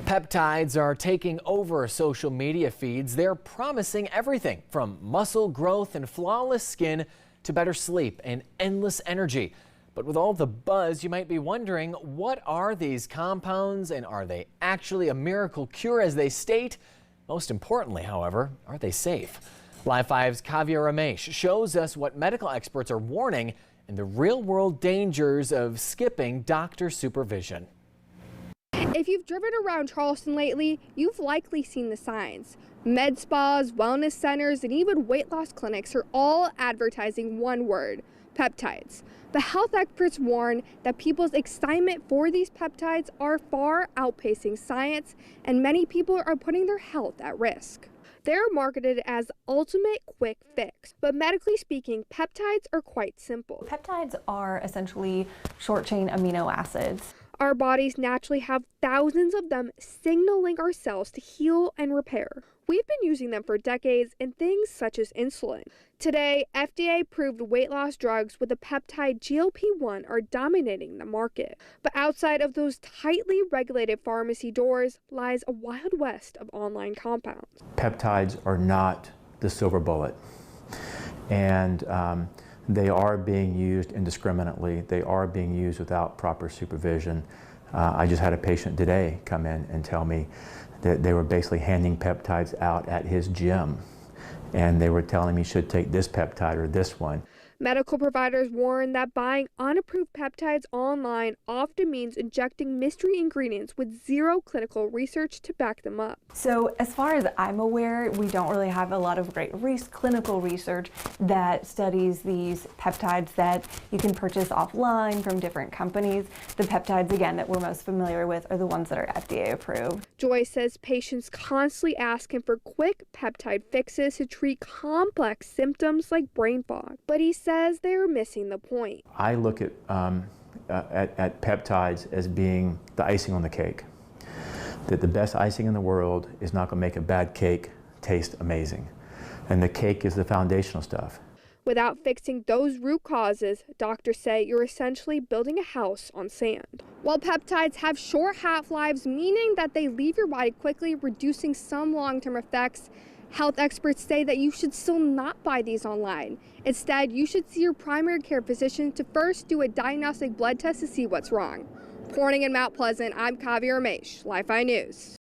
Peptides are taking over social media feeds. They're promising everything from muscle growth and flawless skin to better sleep and endless energy. But with all the buzz, you might be wondering, what are these compounds and are they actually a miracle cure as they state? Most importantly, however, are they safe? Live 5's Kavya Ramesh shows us what medical experts are warning and the real-world dangers of skipping doctor supervision. If you've driven around Charleston lately, you've likely seen the signs. Med spas, wellness centers, and even weight loss clinics are all advertising one word: peptides. The health experts warn that people's excitement for these peptides are far outpacing science, and many people are putting their health at risk. They're marketed as ultimate quick fix, but medically speaking, peptides are quite simple. Peptides are essentially short-chain amino acids. Our bodies naturally have thousands of them signaling our cells to heal and repair. We've been using them for decades in things such as insulin. Today, FDA-approved weight loss drugs with the peptide GLP-1 are dominating the market. But outside of those tightly regulated pharmacy doors lies a wild west of online compounds. Peptides are not the silver bullet, and they are being used indiscriminately. They are being used without proper supervision. I just had a patient today come in and tell me that they were basically handing peptides out at his gym, and they were telling me you should take this peptide or this one. Medical providers warn that buying unapproved peptides online often means injecting mystery ingredients with zero clinical research to back them up. So as far as I'm aware, we don't really have a lot of great clinical research that studies these peptides that you can purchase offline from different companies. The peptides, again, that we're most familiar with are the ones that are FDA approved. Joy says patients constantly ask him for quick peptide fixes to treat complex symptoms like brain fog, but he says they're missing the point. I look at peptides as being the icing on the cake. That the best icing in the world is not going to make a bad cake taste amazing. And the cake is the foundational stuff. Without fixing those root causes, doctors say you're essentially building a house on sand. While peptides have short half-lives, meaning that they leave your body quickly, reducing some long-term effects, health experts say that you should still not buy these online. Instead, you should see your primary care physician to first do a diagnostic blood test to see what's wrong. Reporting in Mount Pleasant, I'm Kavya Ramesh, Live 5 News.